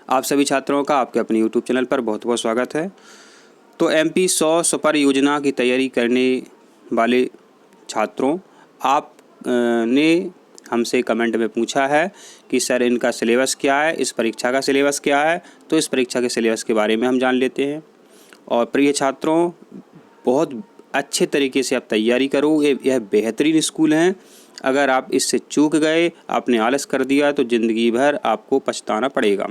आप सभी छात्रों का आपके अपने YouTube चैनल पर बहुत बहुत स्वागत है। तो MP 100 सुपर योजना की तैयारी करने वाले छात्रों, आप ने हमसे कमेंट में पूछा है कि सर इनका सिलेबस क्या है, इस परीक्षा का सिलेबस क्या है। तो इस परीक्षा के सिलेबस के बारे में हम जान लेते हैं। और प्रिय छात्रों, बहुत अच्छे तरीके से आप तैयारी करो। यह बेहतरीन स्कूल है। अगर आप इससे चूक गए, आपने आलस कर दिया, तो ज़िंदगी भर आपको पछताना पड़ेगा,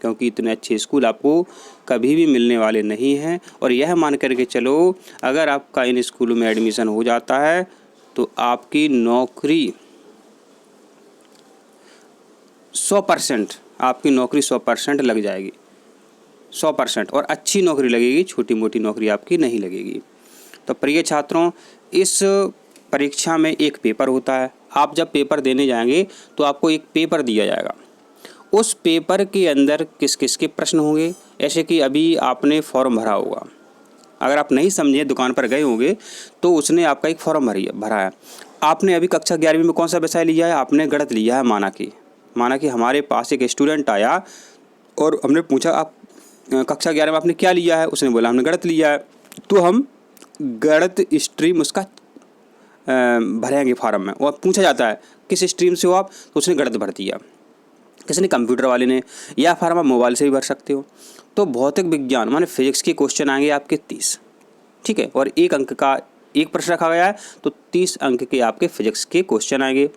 क्योंकि इतने अच्छे स्कूल आपको कभी भी मिलने वाले नहीं हैं। और यह मान करके चलो, अगर आपका इन स्कूलों में एडमिशन हो जाता है तो आपकी नौकरी 100% लग जाएगी। 100% और अच्छी नौकरी लगेगी, छोटी मोटी नौकरी आपकी नहीं लगेगी। तो प्रिय छात्रों, इस परीक्षा में एक पेपर होता है। आप जब पेपर देने जाएंगे तो आपको एक पेपर दिया जाएगा। उस पेपर के अंदर किस किस के प्रश्न होंगे, ऐसे कि अभी आपने फॉर्म भरा होगा। अगर आप नहीं समझे, दुकान पर गए होंगे तो उसने आपका एक फॉर्म भरा है। आपने अभी कक्षा 11वीं में कौन सा विषय लिया है? आपने गणित लिया है। माना कि हमारे पास एक स्टूडेंट आया और हमने पूछा आप कक्षा 11 में आपने क्या लिया है? उसने बोला हमने गणित लिया है। तो हम गणित स्ट्रीम उसका भरेंगे फॉर्म में, और पूछा जाता है किस स्ट्रीम से हो आप, तो उसने गणित भर दिया। किसी कंप्यूटर वाले ने, या फॉर्म आप मोबाइल से भी भर सकते हो। तो भौतिक विज्ञान माने फिजिक्स के क्वेश्चन आएंगे आपके 30, ठीक है, और 1 अंक का एक प्रश्न रखा गया है, तो 30 अंक के आपके फिजिक्स के क्वेश्चन आएंगे।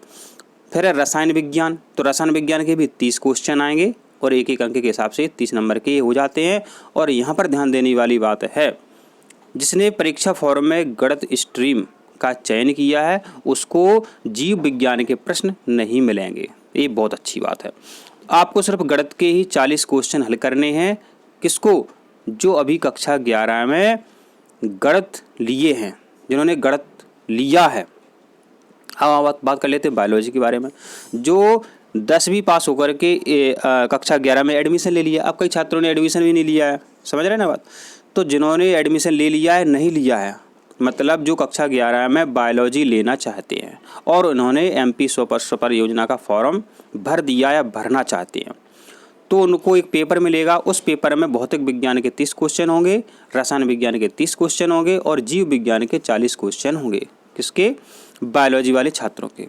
फिर है रसायन विज्ञान, तो रसायन विज्ञान के भी 30 क्वेश्चन आएंगे और 1 अंक के हिसाब से 30 नंबर के हो जाते हैं। और यहाँ पर ध्यान देने वाली बात है, जिसने परीक्षा फॉर्म में गणित स्ट्रीम का चयन किया है उसको जीव विज्ञान के प्रश्न नहीं मिलेंगे। ये बहुत अच्छी बात है। आपको सिर्फ गणित के ही 40 क्वेश्चन हल करने हैं। किसको? जो अभी कक्षा 11 में गणित लिए हैं, जिन्होंने गणित लिया है। अब बात कर लेते हैं बायोलॉजी के बारे में। जो 10वीं पास होकर के कक्षा 11 में एडमिशन ले लिया। अब कई छात्रों ने एडमिशन भी नहीं लिया है, समझ रहे हैं ना बात। तो जिन्होंने एडमिशन ले लिया है, नहीं लिया है, मतलब जो कक्षा 11 में बायोलॉजी लेना चाहते हैं और उन्होंने MP 100 सुपर योजना का फॉर्म भर दिया या भरना चाहते हैं, तो उनको एक पेपर मिलेगा। उस पेपर में भौतिक विज्ञान के 30 क्वेश्चन होंगे, रसायन विज्ञान के 30 क्वेश्चन होंगे और जीव विज्ञान के 40 क्वेश्चन होंगे। किसके? बायोलॉजी वाले छात्रों के,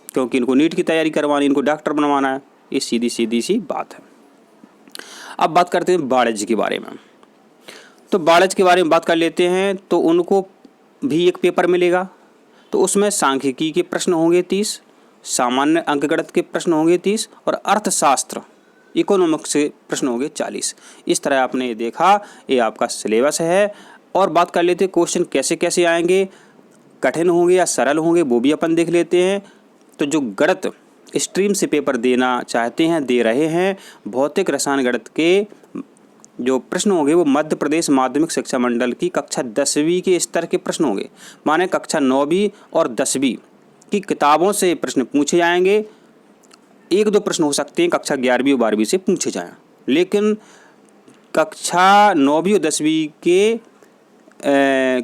क्योंकि इनको नीट की तैयारी करवानी, इनको डॉक्टर बनवाना है। ये सीधी सी बात है। अब बात करते हैं वाणिज्य के बारे में। तो वाणिज्य के बारे में बात कर लेते हैं। तो उनको भी एक पेपर मिलेगा, तो उसमें सांख्यिकी के प्रश्न होंगे 30, सामान्य अंकगणित के प्रश्न होंगे 30 और अर्थशास्त्र इकोनॉमिक्स से प्रश्न होंगे 40। इस तरह आपने देखा, ये आपका सिलेबस है। और बात कर लेते हैं क्वेश्चन कैसे कैसे आएंगे, कठिन होंगे या सरल होंगे, वो भी अपन देख लेते हैं। तो जो गणित स्ट्रीम से पेपर देना चाहते हैं, दे रहे हैं, भौतिक रसायन गणित के जो प्रश्न होंगे वो मध्य प्रदेश माध्यमिक शिक्षा मंडल की कक्षा 10वीं के स्तर के प्रश्न होंगे। माने कक्षा 9वीं और 10वीं की किताबों से प्रश्न पूछे जाएंगे। 1-2 प्रश्न हो सकते हैं कक्षा 11वीं और 12वीं से पूछे जाएं, लेकिन कक्षा 9वीं और 10वीं के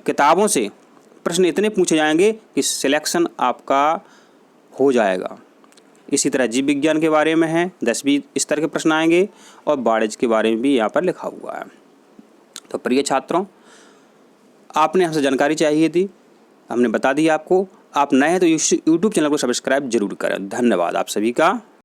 किताबों से प्रश्न इतने पूछे जाएंगे कि सिलेक्शन आपका हो जाएगा। इसी तरह जीव विज्ञान के बारे में है, 10वीं स्तर के प्रश्न आएंगे और वाणिज्य के बारे में भी यहाँ पर लिखा हुआ है। तो प्रिय छात्रों, आपने हमसे जानकारी चाहिए थी, हमने बता दी आपको। आप नए हैं तो YouTube चैनल को सब्सक्राइब जरूर करें। धन्यवाद आप सभी का।